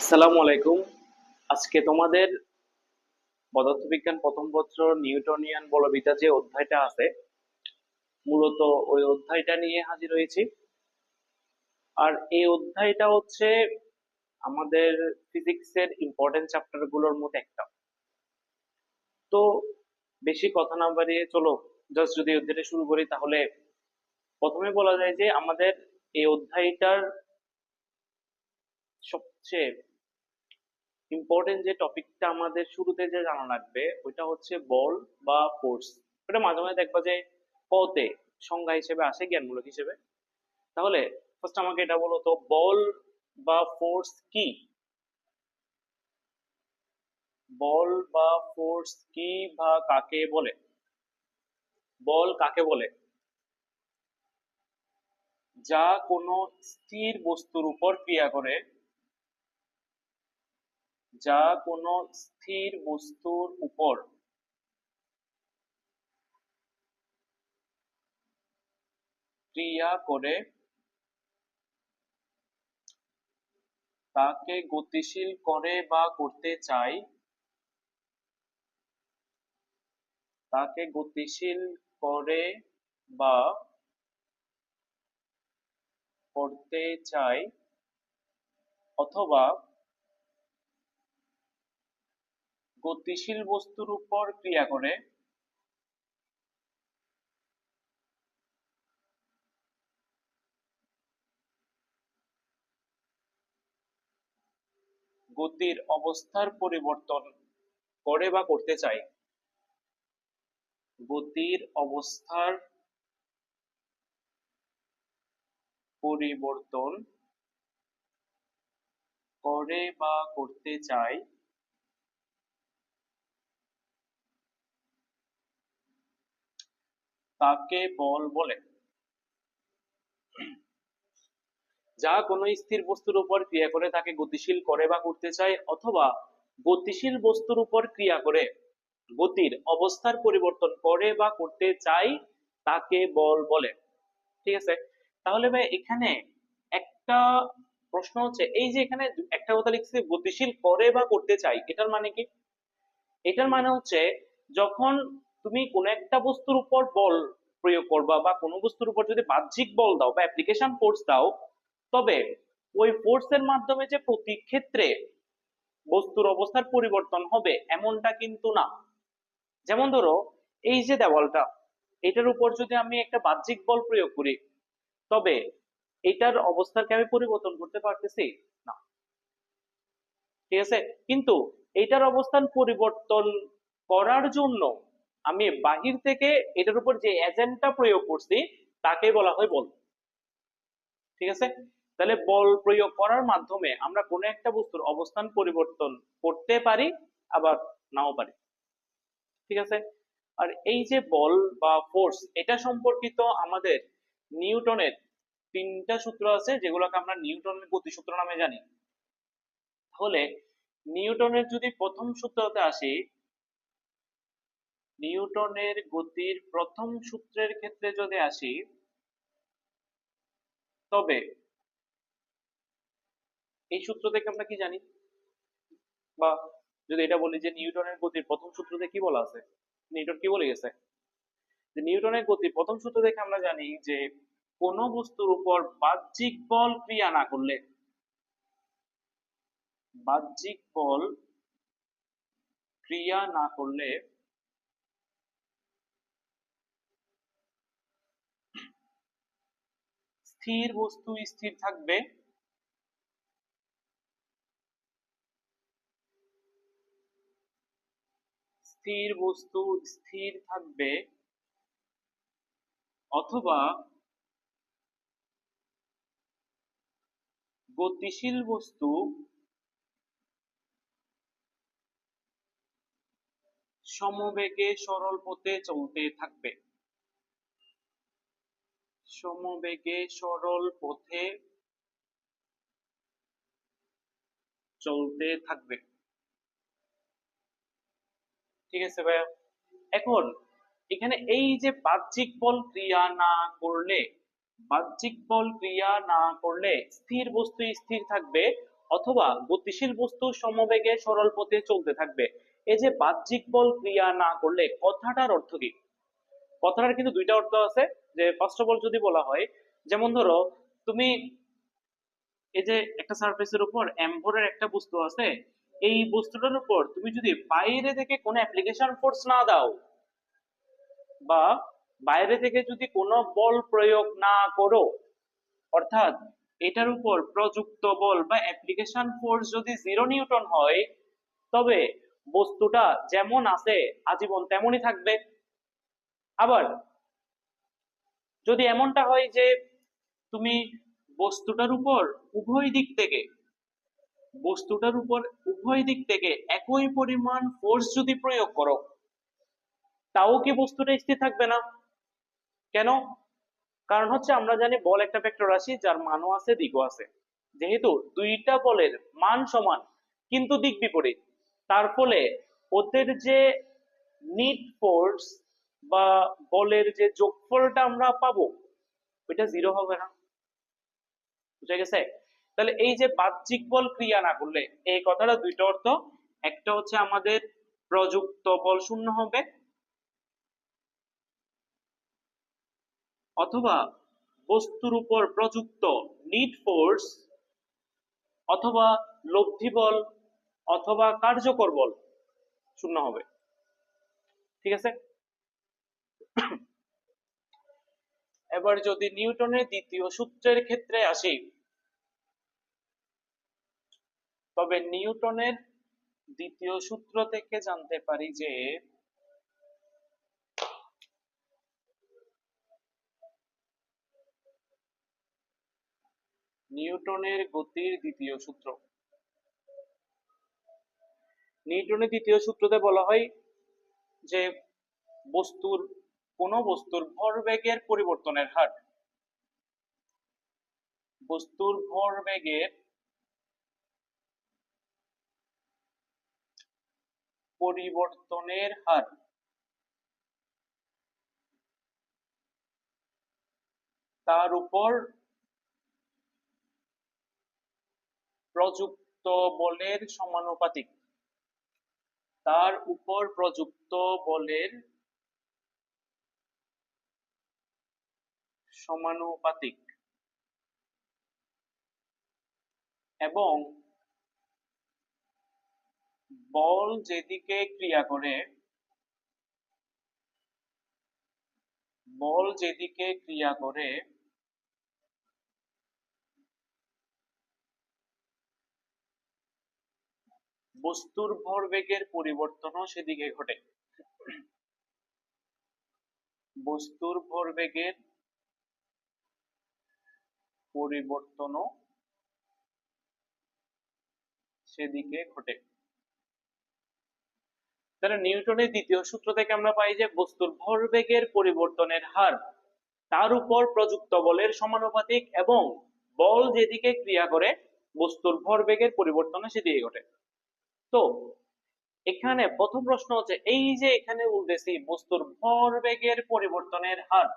আসসালামু আলাইকুম। আজকে তোমাদের পদার্থবিজ্ঞান প্রথম পত্র নিউটনিয়ান বলবিদ্যা যে অধ্যায়টা আছে, মূলত ওই অধ্যায়টা নিয়ে হাজির হয়েছি। আর এই অধ্যায়টা হচ্ছে আমাদের ফিজিক্সের ইম্পর্টেন্ট চ্যাপ্টার গুলোর মধ্যে একটা। তো বেশি কথা না বাড়িয়ে চলো জাস্ট যদি অধ্যায়টা শুরু করি, তাহলে প্রথমে বলা যায় যে আমাদের এই অধ্যায়টার সবচেয়ে ইম্পর্টেন্ট যে টপিকটা আমাদের শুরুতে যে জানা লাগবে ওইটা হচ্ছে বল বা ফোর্স। এটা মাঝে মাঝে দেখবা যে পতে সংজ্ঞা হিসেবে আসে, জ্ঞানমূলক হিসেবে। তাহলে ফার্স্ট আমাকে এটা বলো তো, বল বা ফোর্স কি? বল বা ফোর্স কি বা কাকে বলে? বল কাকে বলে? যা কোনো স্থির বস্তুর উপর ক্রিয়া করে, যা কোনো স্থির বস্তুর উপর ক্রিয়া করে তাকে গতিশীল করে বা করতে চাই, তাকে গতিশীল করে বা করতে চাই, অথবা গতিশীল বস্তুর উপর ক্রিয়া করে গতির অবস্থার পরিবর্তন করে বা করতে চাই, গতির অবস্থার পরিবর্তন করে বা করতে চাই, তাকে বল বলে। যা কোনো স্থির বস্তুর উপর ক্রিয়া করে তাকে গতিশীল করে বা করতে চাই, অথবা গতিশীল বস্তুর উপর ক্রিয়া করে গতির অবস্থার পরিবর্তন করে বা করতে চাই, তাকে বল বলে। ঠিক আছে? তাহলে ভাই এখানে একটা প্রশ্ন হচ্ছে, এই যে এখানে একটা কথা লিখছে গতিশীল করে বা করতে চাই, এটার মানে কি? এটার মানে হচ্ছে যখন তুমি কোন একটা বস্তুর উপর বল প্রয়োগ করবা বা কোনো বস্তুর উপর যদি বাহ্যিক বল দাও বা অ্যাপ্লিকেশন ফোর্স দাও, তবে ওই ফোর্সের মাধ্যমে যে প্রতি ক্ষেত্রে বস্তুর অবস্থার পরিবর্তন হবে এমনটা কিন্তু না। যেমন ধরো, এই যে দেওয়ালটা, এটার উপর যদি আমি একটা বাহ্যিক বল প্রয়োগ করি, তবে এটার অবস্থাকে আমি পরিবর্তন করতে পারতেছি না। ঠিক আছে? কিন্তু এটার অবস্থান পরিবর্তন করার জন্য আমি বাহির থেকে এটার উপর যে এজেন্টটা প্রয়োগ করছি তাকে বলা হয় বল। ঠিক আছে? তাহলে বল প্রয়োগ করার মাধ্যমে আমরা কোনো একটা বস্তুর অবস্থান পরিবর্তন করতে পারি, আবার নাও পারি। ঠিক আছে? আর এই যে বল বা ফোর্স, এটা সম্পর্কিত আমাদের নিউটনের তিনটা সূত্র আছে, যেগুলোকে আমরা নিউটনের গতিসূত্র নামে জানি। তাহলে নিউটনের যদি প্রথম সূত্রতে আসি, নিউটনের গতির প্রথম সূত্রের ক্ষেত্রে যদি আসি, তবে এই সূত্র থেকে আমরা কি জানি? বা যদি এটা বলি যে নিউটনের গতির প্রথম সূত্রতে কি বলা আছে, নিউটন কি বলে গেছে? যে নিউটনের গতির প্রথম সূত্র থেকে আমরা জানি যে কোন বস্তুর উপর বাহ্যিক বল ক্রিয়া না করলে, বাহ্যিক বল ক্রিয়া না করলে স্থির বস্তু স্থির থাকবে, স্থির বস্তু স্থির থাকবে, অথবা গতিশীল বস্তু সমবেগে সরল পথে চলতে থাকবে, সমবেগে সরল পথে চলতে থাকবে। ঠিক আছে ভাইয়া? এখন এখানে এই যে বাহ্যিক বল ক্রিয়া না করলে, বাহ্যিক বল ক্রিয়া না করলে স্থির বস্তু স্থির থাকবে, অথবা গতিশীল বস্তু সমবেগে সরল পথে চলতে থাকবে। এই যে বাহ্যিক বল ক্রিয়া না করলে কথাটার অর্থ কি? কথাটার কিন্তু দুইটা অর্থ আছে। যে ফার্স্ট অফ অল যদি বলা হয়, যেমন ধরো তুমি এই যে একটা সারফেসের উপর এমভরের একটা বস্তু আছে, এই বস্তুটার উপর তুমি যদি বাইরে থেকে কোনো অ্যাপ্লিকেশন ফোর্স না দাও বা বাইরে থেকে যদি কোনো বল প্রয়োগ না করো, অর্থাৎ এটার উপর প্রযুক্ত বল বা অ্যাপ্লিকেশন ফোর্স যদি 0 নিউটন হয়, তবে বস্তুটা যেমন আছে আজীবন তেমনই থাকবে। আবার যদি এমনটা হয় যে তুমি বস্তুটার উপর উভয় দিক থেকে বস্তুটার উপর উভয় দিক থেকে একই পরিমাণ ফোর্স যদি প্রয়োগ করো, তাও কি বস্তুটা স্থির থাকবে না? কেন? কারণ হচ্ছে আমরা জানি বল একটা ভেক্টর রাশি যার মানও আছে দিকও আছে। যেহেতু দুইটা বলের মান সমান কিন্তু দিক বিপরীত, তার ফলে ওদের যে নিট ফোর্স বা বলের যে যোগফলটা আমরা পাবো ওইটা 0 হবে না। বুঝা গেছে? তাহলে এই যে বাহ্যিক বল ক্রিয়া না করলে, এই কথাটা দুইটা অর্থ। একটা হচ্ছে আমাদের প্রযুক্ত বল শূন্য হবে, অথবা বস্তুর উপর প্রযুক্ত নিট ফোর্স অথবা লব্ধি বল অথবা কার্যকর বল শূন্য হবে। ঠিক আছে? এবার যদি নিউটনের দ্বিতীয় সূত্রের ক্ষেত্রে আসি, তবে নিউটনের দ্বিতীয় সূত্র থেকে জানতে পারি যে নিউটনের গতির দ্বিতীয় সূত্র, নিউটনের দ্বিতীয় সূত্রতে বলা হয় যে কোন বস্তুর ভরবেগের পরিবর্তনের হার, বস্তুর ভরবেগের পরিবর্তনের হার তার উপর প্রযুক্ত বলের সমানুপাতিক, তার উপর প্রযুক্ত বলের সমানুপাতিক এবং বল যেদিকে ক্রিয়া করে, বল যেদিকে ক্রিয়া করে বস্তুর ভরবেগের পরিবর্তনও সেদিকে ঘটে। বস্তুর ভরবেগের পরিবর্তনও সেদিকে ঘটে। তাহলে নিউটনের দ্বিতীয় সূত্র থেকে আমরা পাই যে বস্তুর ভরবেগের পরিবর্তনের হার তার উপর প্রযুক্ত বলের সমানুপাতিক এবং বল যেদিকে ক্রিয়া করে বস্তুর ভরবেগের পরিবর্তন সেদিকে ঘটে। তো এখানে প্রথম প্রশ্ন হচ্ছে, এই যে এখানে বলতেছি বস্তুর ভরবেগের পরিবর্তনের হার,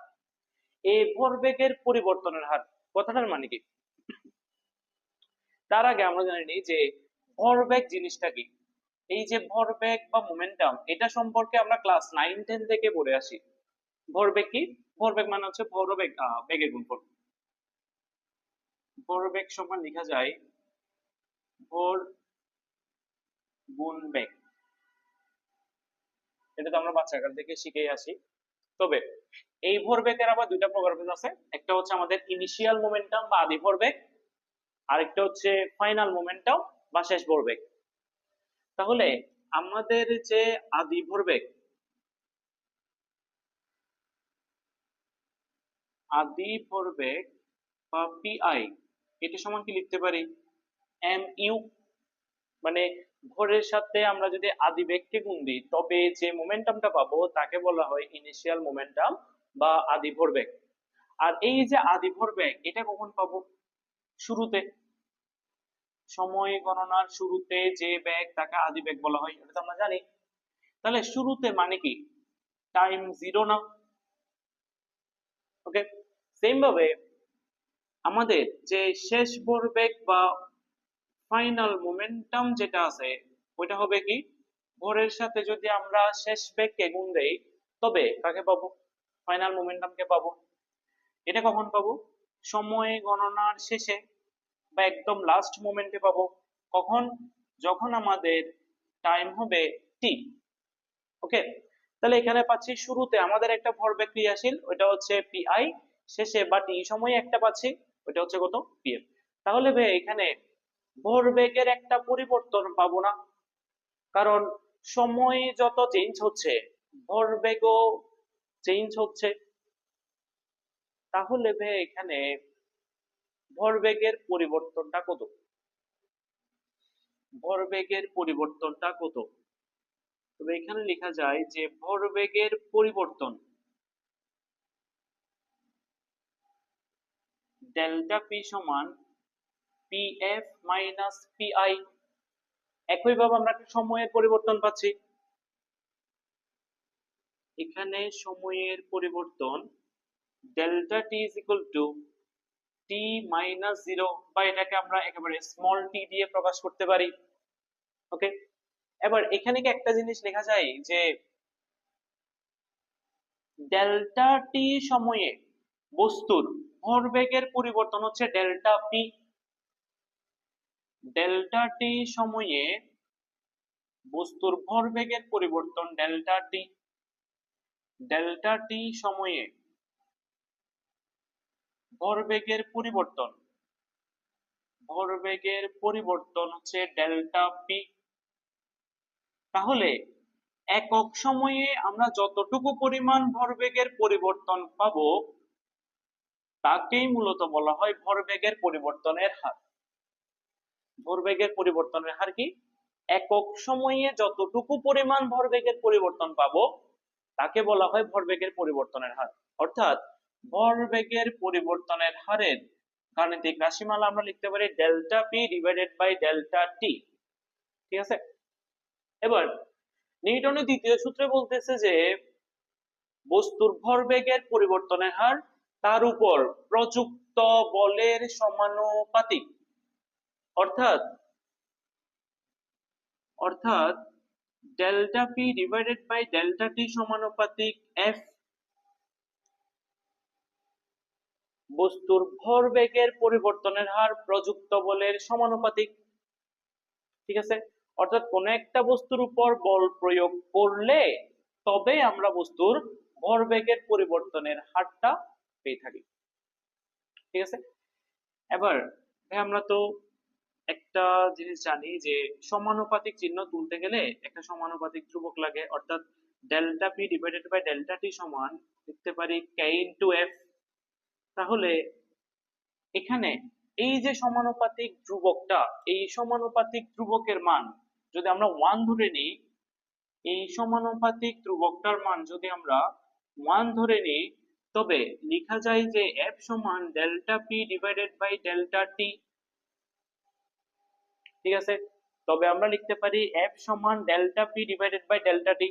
এই ভরবেগের পরিবর্তনের হার কথাটার মানে কি? তার আগে আমরা জানি নি যে ভরবেগ জিনিসটা কি। এই যে ভরবেগ বা মোমেন্টাম, এটা সম্পর্কে আমরা ক্লাস 9-10 থেকে পড়ে আসি। ভরবেগ কি? ভরবেগ মানে হচ্ছে ভরবেগ বেগের গুণফল। ভরবেগ সমান লেখা যায় ভর গুণ বেগ। এটা তো আমরা বাচ্চাকাল থেকে শিখেই আসি। তবে এই ভরবেগের আবার দুইটা প্রকারভেদ আছে। একটা হচ্ছে আমাদের ইনিশিয়াল মোমেন্টাম বা আদি ভরবেগ, আরেকটা হচ্ছে ফাইনাল মোমেন্টাম বা শেষ ভরবেগ। তাহলে আমাদের যে আদি ভরবেগ, আদি ভরবেগ বা পিআই, এটা সমান কি লিখতে পারি? এম ইউ, মানে ভরের সাথে আমরা যদি আদি বেগকে গুণ দিই তবে যে মোমেন্টামটা পাবো তাকে বলা হয় ইনিশিয়াল মোমেন্টাম বা আদি ভরবেগ। আর এই যে আদি ভরবেগ এটা কখন পাবো? শুরুতে, সময় গণনার শুরুতে যে বেগ তাকে আদি বেগ বলা হয়, এটা তো আমরা জানি। তাহলে শুরুতে মানে কি? টাইম 0 না? ওকে, সেম ভাবে আমাদের যে শেষ ভরবেগ বা ফাইনাল মোমেন্টাম যেটা আছে ওইটা হবে কি, ভরের সাথে যদি আমরা শেষ বেগকে গুণ দেই তবে কাকে পাবো, ফাইনাল মোমেন্টামকে পাবো। এটা কখন পাবো, সময় গণনার শেষে বা একদম লাস্ট মোমেন্টে পাবো। কখন, যখন আমাদের টাইম হবে টি। ওকে, তাহলে এখানে পাচ্ছি শুরুতে আমাদের একটা ভরবেগ ক্রিয়াশীল, ওইটা হচ্ছে পিআই, শেষে বা টি সময়ে একটা পাচ্ছি, ওইটা হচ্ছে কত, পিএফ। তাহলে ভাই এখানে ভরবেগের একটা পরিবর্তন পাবো না, কারণ সময় যত চেঞ্জ হচ্ছে ভরবেগও চেঞ্জ হচ্ছে। তাহলে ভাই এখানে ভরবেগের পরিবর্তনটা কত, ভরবেগের পরিবর্তনটা কত, তবে এখানে লেখা যায় যে ভরবেগের পরিবর্তন ডেল্টা পি সমান পিএফ মাইনাস পিআই। একইভাবে আমরা একটা সময়ের পরিবর্তন পাচ্ছি, এখানে সময়ের পরিবর্তন delta T is equal two T minus zero, বা এটাকে আমরা একেবারে স্মল টি দিয়ে প্রকাশ করতে পারি। ওকে, এবার এখানে কি একটা জিনিস লেখা যায় যে ডেল্টা টি সময়ে বস্তুর ভরবেগের পরিবর্তন হচ্ছে ডেল্টা পি, ডেল্টা টি সময়ে বস্তুর ভরবেগের পরিবর্তন ডেল্টা টি, ডেল্টা টি সময়ে ভরবেগের পরিবর্তন, ভরবেগের পরিবর্তন হচ্ছে ডেল্টা পি। তাহলে একক সময়ে আমরা যতটুকু পরিমাণ ভরবেগের পরিবর্তন পাবো তাকেই মূলত বলা হয় ভরবেগের পরিবর্তনের হার। ভরবেগের পরিবর্তনের হার কি, একক সময়ে যতটুকু পরিমাণ ভরবেগের পরিবর্তন পাবো তাকে বলা হয় ভরবেগের পরিবর্তনের হার। অর্থাৎ ভরবেগের পরিবর্তনের হারের গাণিতিক রাশিমালা আমরা লিখতে পারি delta P divided by delta T. ঠিক আছে, এবার নিউটনের দ্বিতীয় সূত্রে বলতেছে যে বস্তুর ভরবেগের পরিবর্তনের হার তার উপর প্রযুক্ত বলের সমানুপাতিক। অর্থাৎ অর্থাৎ delta P divided by delta T সমানুপাতিক এফ, বস্তুর ভরবেগের পরিবর্তনের হার প্রযুক্ত বলের সমানুপাতিক। ঠিক আছে, অর্থাৎ কোন একটা বস্তুর উপর বল প্রয়োগ করলে তবে আমরা বস্তুর ভরবেগের পরিবর্তনের হারটা পেয়ে থাকি। ঠিক আছে, এবার আমরা তো একটা জিনিস জানি যে সমানুপাতিক চিহ্ন তুলতে গেলে একটা সমানুপাতিক ধ্রুবক লাগে, অর্থাৎ delta P divided by delta T সমান লিখতে পারি কে ইনটু এফ। তাহলে এখানে এই যে সমানুপাতিক ধ্রুবকটা, এই সমানুপাতিক ধ্রুবকের মান যদি আমরা 1 ধরে নিই, এই সমানুপাতিক ধ্রুবকটার মান যদি আমরা 1 ধরে নিই তবে লেখা যায় যে f সমান delta P divided by delta T. ঠিক আছে, তবে আমরা লিখতে পারি f সমান delta P divided by delta T.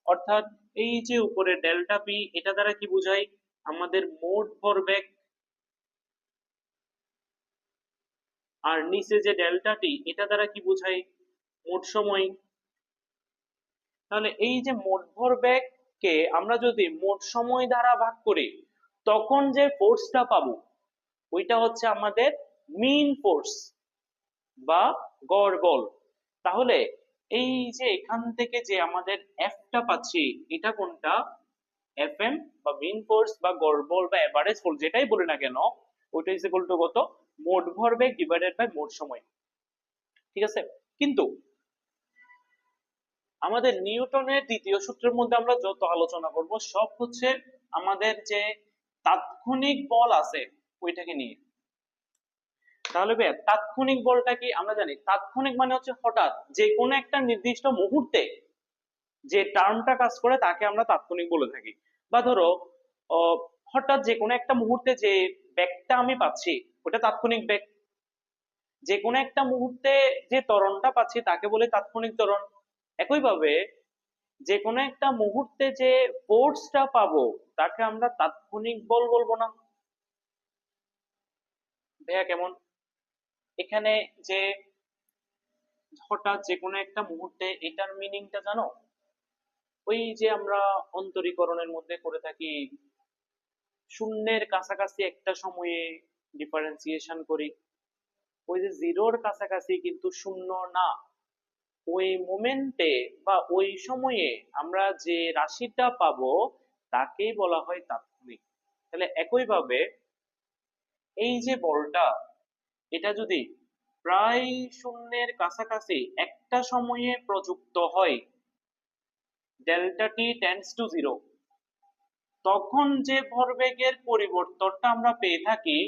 অর্থাৎ এই যে উপরে ডেল্টা পি এটা দ্বারা কি বোঝায়, আমাদের মোট ভরবেগ, আর নিচে যে ডেল্টা টি এটা দ্বারা কি বোঝায়, মোট সময়। তাহলে এই যে মোট ভরবেগকে আমরা যদি মোট সময় দ্বারা ভাগ করি তখন যে ফোর্সটা পাবো ওইটা হচ্ছে আমাদের মিন ফোর্স বা গড় বল। তাহলে এই যে এখান থেকে যে আমাদের এফটা পাচ্ছি এটা কোনটা, এফএম বা মিন ফোর্স বা গড় বল বা এভারেজ ফোর্স যেটাই বলি না কেন ওইটা ইজ ইকুয়াল টু কত, মোট ভরবেগ ডিভাইডেড বাই মোট সময়। ঠিক আছে, কিন্তু আমাদের নিউটনের দ্বিতীয় সূত্রের মধ্যে আমরা যত আলোচনা করব সব হচ্ছে আমাদের যে তাৎক্ষণিক বল আছে ওইটাকে নিয়ে। তাহলে ভাই তাৎক্ষণিক বলটা কি, আমরা জানি তাৎক্ষণিক মানে হচ্ছে হঠাৎ যে কোনো একটা নির্দিষ্ট মুহূর্তে যে টার্মটা কাজ করে তাকে আমরা তাৎক্ষণিক বলে থাকি। বা ধরো হঠাৎ যে কোনো একটা মুহূর্তে যে বেগটা আমি পাচ্ছি ওটা তাৎক্ষণিক বেগ, যে কোনো একটা মুহূর্তে যে ত্বরণটা পাচ্ছি তাকে বলে তাৎক্ষণিক ত্বরণ। একইভাবে যে কোনো একটা মুহূর্তে যে ফোর্সটা পাবো তাকে আমরা তাৎক্ষণিক বল বলবো না। ভাইয়া কেমন, এখানে যে হঠাৎ যে কোনো একটা মুহূর্তে, এটার মিনিংটা জানো? ওই যে আমরা অন্তরীকরণের মধ্যে করে থাকি, শূন্যের কাছাকাছি একটা সময়ে ডিফারেন্সিয়েশন করি, ওই যে জিরোর কাছাকাছি কিন্তু শূন্য না, ওই মোমেন্টে বা ওই সময়ে আমরা যে রাশিটা পাবো তাকেই বলা হয় তাৎক্ষণিক। তাহলে একইভাবে এই যে বলটা, এটা যদি প্রায় শূন্যের কাছাকাছি একটা সময়ে প্রযুক্ত হয়, delta T tends to zero, তখন যে ভরবেগের পরিবর্তনটা আমরা পেয়ে থাকি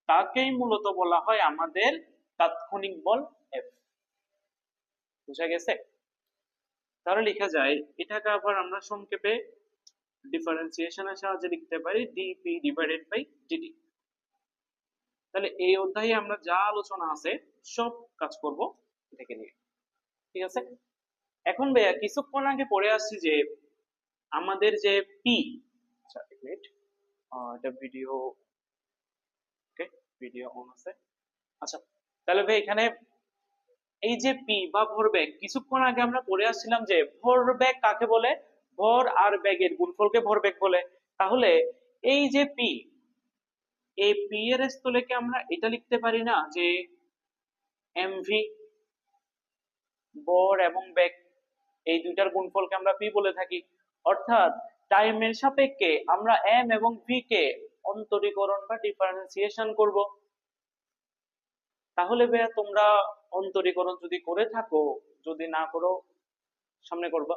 তাকেই মূলত বলা হয় আমাদের তাৎক্ষণিক বল এফ। বুঝা গেছে? তাহলে লেখা যায়, এটাকে আবার আমরা সংক্ষেপে ডিফারেন্সিয়েশনের সাহায্যে লিখতে পারি ডিপি ডিভাইডেড বাই ডিটি। তাহলে এই অধ্যায়ে আমরা যা আলোচনা আছে সব কাজ করব এটাকে নিয়ে, ঠিক আছে? এখন ভাইয়া কিছুক্ষণ আগে পড়ে আসছি যে আমাদের যে পি, আচ্ছা এক মিনিট, এটা ভিডিও, ওকে, ভিডিও অন আছে। আচ্ছা, তাহলে ভাই এখানে এই যে পি বা ভরবেগ, কিছুক্ষণ আগে আমরা পড়ে আসছিলাম যে ভরবেগ কাকে বলে? ভর আর বেগের গুণফলকে ভরবেগ বলে। তাহলে এই যে পি, এই পি এর স্থলে কি আমরা এটা লিখতে পারি না যে এমভি, ভর এবং বেগ, এই দুইটার গুণফলকে আমরা পি বলে থাকি। অর্থাৎ টাইমের সাপেক্ষে আমরা এম এবং ভি কে অন্তরীকরণ বা ডিফারেন্সিয়েশন করব। তাহলে ভাইয়া তোমরা অন্তরীকরণ যদি করে থাকো, যদি না করো সামনে করবা,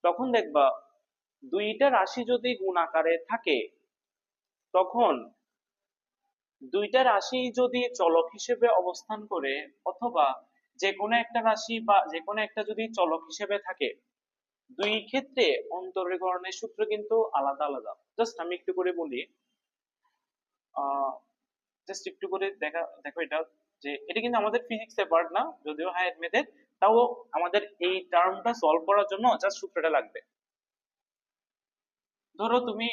তখন দেখবা দুইটা রাশি যদি গুণ আকারে থাকে, তখন দুইটা রাশি যদি চলক হিসেবে অবস্থান করে, অথবা যে কোনো একটা রাশি বা যে কোনো একটা যদি চলক হিসেবে থাকে, দুই ক্ষেত্রে অন্তরীকরণের সূত্র কিন্তু আলাদা আলাদা। জাস্ট আমি একটু করে বলি, জাস্ট একটু করে দেখো এটা, যে এটা কিন্তু আমাদের ফিজিক্সের পার্ট না, যদিও হায়ার মেথড, তাও আমাদের এই টার্মটা সলভ করার জন্য জাস্ট সূত্রটা লাগবে। ধরো তুমি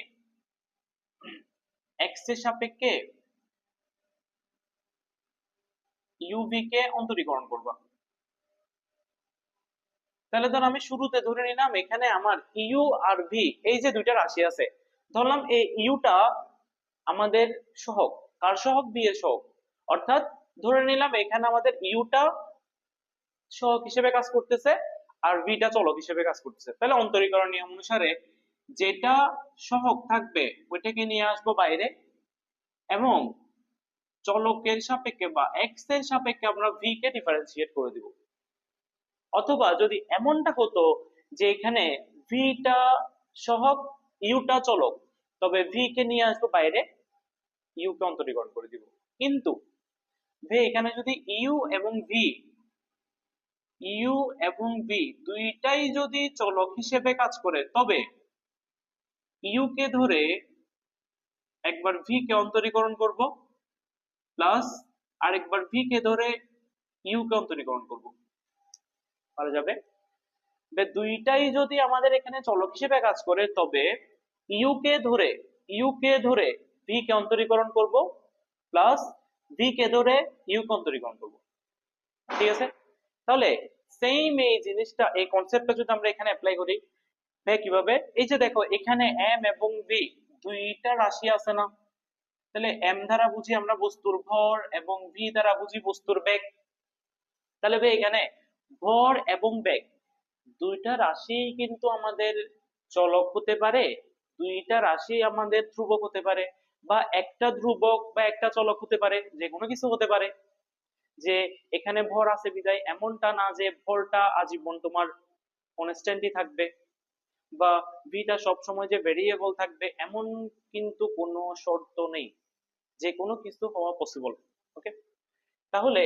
এক্স এর সাপেক্ষে ইউভি কে অন্তরীকরণ করবা। তাহলে ধর আমি শুরুতে ধরে নিলাম এখানে আমার ইউ আর ভি, এই যে দুইটা রাশি আছে, ধরলাম এই ইউটা আমাদের সহগ, কার সহগ? ভি এর সহগ। অর্থাৎ ধরে নিলাম এখানে আমাদের ইউটা সহগ হিসেবে কাজ করতেছে আর ভিটা চলক হিসেবে কাজ করতেছে। তাহলে অন্তরীকরণ নিয়ম অনুসারে যেটা সহগ থাকবে ওইটাকে নিয়ে আসবো বাইরে, এবং চলকের সাপেক্ষে বা এক্স এর সাপেক্ষে আমরা ভি কে ডিফারেন্সিয়েট করে দিব। অথবা যদি এমনটা হতো যে এখানে ভিটা সহগ, ইউটা চলক, তবে ভি কে নিয়ে আসবো বাইরে, ইউ কে অন্তরীকরণ করে দিব। কিন্তু ভাই এখানে যদি ইউ এবং ভি দুইটাই যদি চলক হিসেবে কাজ করে, তবে ইউ কে ধরে একবার ভি কে অন্তরীকরণ করব, প্লাস আরেকবার ভি কে ধরে ইউ কে অন্তরীকরণ করব, পারা যাবে? দুইটাই যদি আমাদের এখানে চলক হিসেবে কাজ করে, তবে ইউ কে ধরে ভি কে অন্তরীকরণ করব, প্লাস ভি কে ধরে ইউ কে অন্তরীকরণ করব। ঠিক আছে? তাহলে সেম এই জিনিসটা, এই কনসেপ্টটা যদি আমরা এখানে অ্যাপ্লাই করি, ভাই কিভাবে? এই যে দেখো এখানে এম এবং ভি দুইটা রাশি আছে না? তাহলে এম দ্বারা বুঝি আমরা বস্তুর ভর এবং ভি দ্বারা বুঝি বস্তুর বেগ। তাহলে ভাই এখানে ভর এবং বেগ দুইটা রাশি কিন্তু আমাদের চলক হতে পারে, দুইটা রাশি আমাদের ধ্রুবক হতে পারে, বা একটা ধ্রুবক বা একটা চলক হতে পারে, যে কোনো কিছু হতে পারে। যে এখানে ভর আছে বিদায় এমনটা না যে ভরটা আজীবন তোমার কনস্ট্যান্টই থাকবে, বা ভিটা সবসময় যে ভেরিয়েবল থাকবে, এমন কিন্তু কোনো শর্ত নেই, যে কোনো কিছু হওয়া পসিবল। ওকে, তাহলে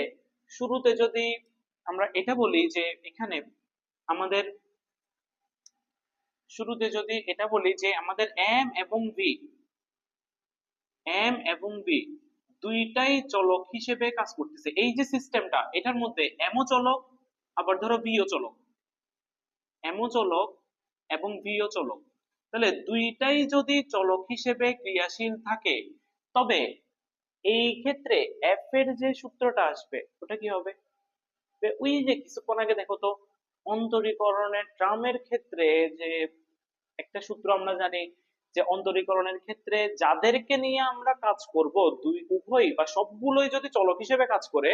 শুরুতে যদি আমরা এটা বলি যে এখানে আমাদের, আমাদের এম এবং ভি দুইটাই চলক হিসেবে কাজ করতেছে, এই যে সিস্টেমটা, এটার মধ্যে এমও চলক, আবার ধরো ভিও চলক, এমও চলক এবং ভিও চলক। তাহলে দুইটাই যদি চলক হিসেবে ক্রিয়াশীল থাকে, তবে এই ক্ষেত্রে এফ এর যে সূত্রটা আসবে ওটা কি হবে? ওই যে কিছুক্ষণ আগে দেখো তো অন্তরীকরণের ট্রামের ক্ষেত্রে যে একটা সূত্র আমরা জানি যে অন্তরীকরণের ক্ষেত্রে যাদেরকে নিয়ে আমরা কাজ করব দুই উভয় বা সবগুলোই যদি চলক হিসেবে কাজ করে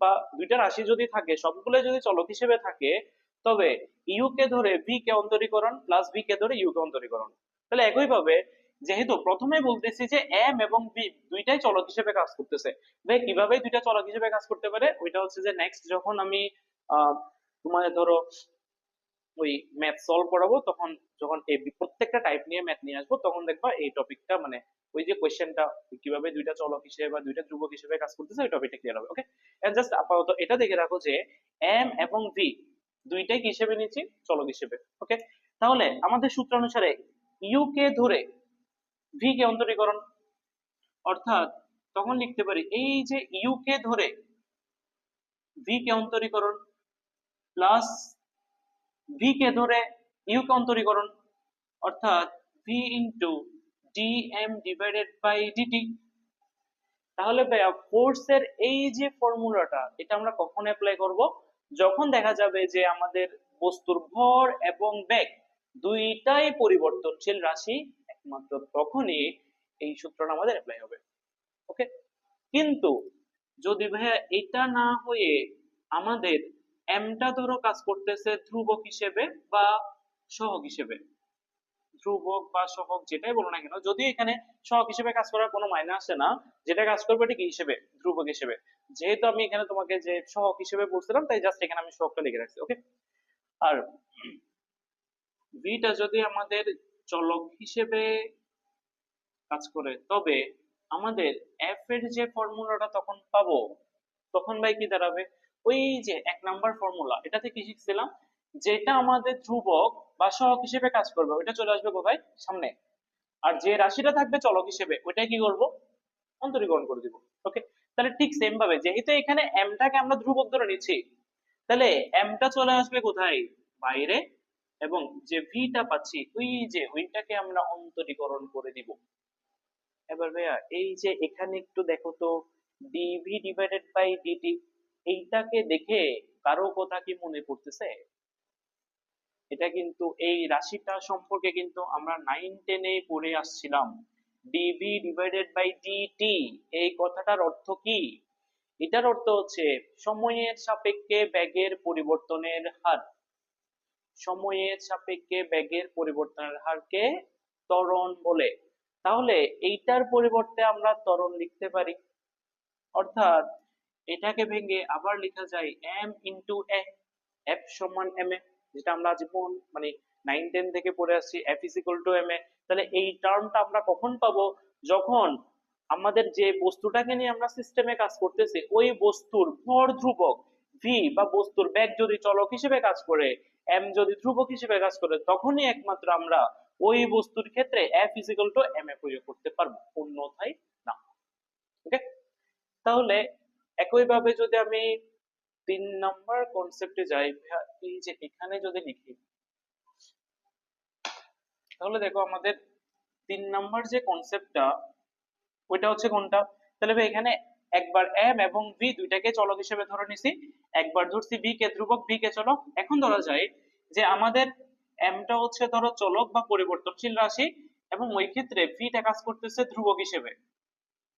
বা দুইটা রাশি যদি থাকে সবগুলোই যদি চলক হিসেবে থাকে, তবে ইউ কে ধরে ভি কে অন্তরীকরণ প্লাস ভি কে ধরে ইউ কে অন্তরীকরণ। তাহলে একইভাবে যেহেতু প্রথমে বলতেছি যে এম এবং বি দুইটাই চলক হিসেবে কাজ করতেছে, ভাই কিভাবে দুইটা চলক হিসেবে কাজ করতে পারে ওইটা হচ্ছে যে নেক্সট যখন আমি তোমাদের ধরো ওই ম্যাথ সলভ করাবো তখন, যখন এই প্রত্যেকটা টাইপ নিয়ে ম্যাথ নিয়ে আসবো তখন দেখবা এই টপিকটা মানে ওই যে কোয়েশ্চেনটা কিভাবে দুইটা চলক হিসেবে বা দুইটা ধ্রুবক হিসেবে কাজ করতেছে ওই টপিকটা ক্লিয়ার হবে। ওকে, জাস্ট আপাতত এটা দেখে রাখো যে এম এবং ভি দুইটাই কি হিসেবে নিচ্ছি, চলক হিসেবে। ওকে, তাহলে আমাদের সূত্র অনুসারে ইউ কে ধরে ভি কে অন্তরীকরণ, অর্থাৎ তখন লিখতে পারি এই যে ইউ কে ধরে ভি কে অন্তরীকরণ প্লাস ভি কে ধরে ইউ কে অন্তরীকরণ, অর্থাৎ v into d m divided by dt. তাহলে ভাইয়া ফোর্সের এই যে ফর্মুলাটা এটা আমরা কখন অ্যাপ্লাই করব, যখন দেখা যাবে যে আমাদের বস্তুর ভর এবং বেগ দুইটাই পরিবর্তনশীল রাশি, একমাত্র তখনই এই সূত্রটা আমাদের অ্যাপ্লাই হবে। ওকে, কিন্তু যদি ভাইয়া এটা না হয়ে আমাদের এমটা ধরো কাজ করতেছে ধ্রুবক হিসেবে বা সহগ হিসেবে, ধ্রুবক বা সহগ যেটাই বলো না কেন, যদি এখানে সহগ হিসেবে কাজ করার কোনো মাইনে আসে না, যেটা কাজ করবে এটা কি হিসেবে, ধ্রুবক হিসেবে। যেহেতু আমি এখানে তোমাকে যে সহগ হিসেবে বলছিলাম তাই জাস্ট এখানে আমি সহগটা লিখে রাখছি। ওকে, আর ভিটা যদি আমাদের চলক হিসেবে কাজ করে তবে আমাদের এফ এর যে ফর্মুলাটা তখন পাবো তখন ভাই কি দাঁড়াবে, ওই যে 1 নাম্বার ফর্মুলা এটাতে কি শিখছিলাম, যেটা আমাদের ধ্রুবক বা সহগ হিসেবে কাজ করবে ওইটা চলে আসবে কোথায়, সামনে। আর যে রাশিটা থাকবে চলক হিসেবে ওইটাই কি করব, অন্তরীকরণ করে দিব। ওকে, তাহলে ঠিক সেম ভাবে যেহেতু এখানে এমটাকে আমরা ধ্রুবক ধরে নিচ্ছি, তাহলে এমটা চলে আসবে কোথায়, বাইরে, এবং যে ভিটা পাচ্ছি ওই যে ওইটাকে আমরা অন্তরীকরণ করে দিব। এবার ভাইয়া এই যে এখানে একটু দেখো তো ডিভি ডিভাইডেড বাই ডিটি, এইটাকে দেখে কারো কথা কি মনে পড়তেছে? এটা কিন্তু এই রাশিটা সম্পর্কে কিন্তু আমরা 9-10-এ পড়ে আসছিলাম। ডিভি ডিভাইডেড বাই ডিটি এই কথাটার অর্থ কি? এটার অর্থ হচ্ছে সময়ের সাপেক্ষে বেগের পরিবর্তনের হার। সময়ের সাপেক্ষে বেগের পরিবর্তনের হারকে ত্বরণ বলে। তাহলে এইটার পরিবর্তে আমরা ত্বরণ লিখতে পারি, অর্থাৎ এটাকে ভেঙে আবার লেখা যায় m ইন্টু এ, এফ সমান এম এ, যেটা আমরা জীবন মানে 9-10 থেকে পড়ে আসছি f is equal to m a. তাহলে এই টার্মটা আমরা কখন পাবো, যখন আমাদের যে বস্তুটাকে নিয়ে আমরা সিস্টেমে কাজ করতেছি ওই বস্তুর ভর ধ্রুবক ভি বা বস্তুর বেগ যদি চলক হিসেবে কাজ করে, এম যদি ধ্রুবক হিসেবে কাজ করে, তখনই একমাত্র আমরা ওই বস্তুর ক্ষেত্রে f is equal to m a প্রয়োগ করতে পারবো, অন্যথায় না। ওকে, তাহলে একইভাবে যদি আমি 3 নাম্বার কনসেপ্টে যাই, এই যে এখানে যদি লিখি তাহলে দেখো আমাদের 3 নাম্বার যে কনসেপ্টটা ওইটা হচ্ছে কোনটা, তাহলে ভাই এখানে একবার এম এবং ভি দুইটাকে চলক হিসেবে ধরে নিছি, একবার ধরছি ভি কে ধ্রুবক ভি কে চলক। এখন ধরা যায় যে আমাদের এমটা হচ্ছে ধরো চলক বা পরিবর্তনশীল রাশি এবং ওই ক্ষেত্রে ভিটা কাজ করতেছে ধ্রুবক হিসেবে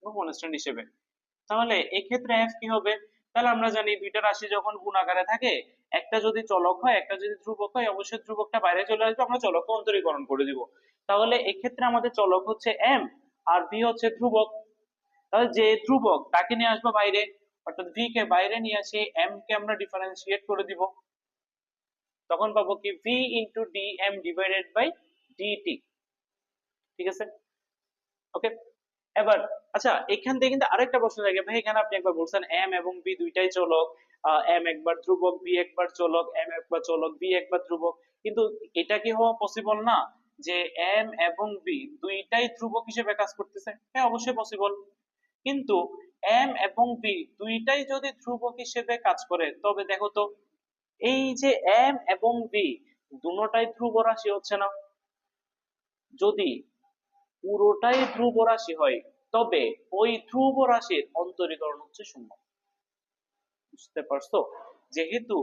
বা কনস্ট্যান্ট হিসেবে। তাহলে এক্ষেত্রে এফ কি হবে, তাহলে আমরা জানি দুইটা রাশি যখন গুণ আকারে থাকে, একটা যদি চলক হয় একটা যদি ধ্রুবক হয়, অবশ্যই ধ্রুবকটা বাইরে চলে আসবে, আমরা চলককে অন্তরীকরণ করে দিব। তাহলে এক্ষেত্রে আমাদের চলক হচ্ছে এম আর ভি হচ্ছে ধ্রুবক, তাহলে যে ধ্রুবক তাকে নিয়ে আসবো বাইরে, অর্থাৎ ভি কে বাইরে নিয়ে আসি, এম কে আমরা ডিফারেন্সিয়েট করে দিব, তখন পাবো কি v into d m divided by dt. ঠিক আছে, ওকে। এবার আচ্ছা এখান থেকে কিন্তু আরেকটা প্রশ্ন থাকে ভাই, এখানে আপনি একবার বলছেন এম এবং বি দুইটাই চলক, এম একবার ধ্রুবক বি একবার চলক, এম একবার চলক বি একবার ধ্রুবক, কিন্তু এটা কি হওয়া পসিবল না যে এম এবং বি দুইটাই ধ্রুবক হিসেবে কাজ করতেছে? হ্যাঁ অবশ্যই পসিবল, কিন্তু এম এবং বি দুইটাই যদি ধ্রুবক হিসেবে কাজ করে তবে দেখো তো এই যে এম এবং বি দুটোটাই ধ্রুব রাশি হচ্ছে না, যদি পুরোটাই ধ্রুব রাশি হয় তবে ওই ধ্রুব রাশির অন্তরীকরণ হচ্ছে শূন্য। বুঝতে পারছো? যেহেতু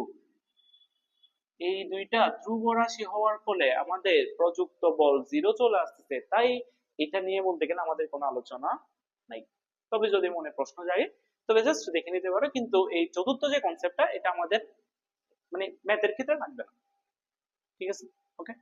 এই দুইটা ধ্রুব রাশি হওয়ার ফলে আমাদের প্রযুক্ত বল 0 চলে আসতেছে, তাই এটা নিয়ে বলতে গেলে আমাদের কোনো আলোচনা নাই। তবে যদি মনে প্রশ্ন জাগে তবে জাস্ট দেখে নিতে পারো, কিন্তু এই চতুর্থ যে কনসেপ্টটা এটা আমাদের মানে ম্যাথের ক্ষেত্রে লাগবে না। ঠিক আছে? ওকে।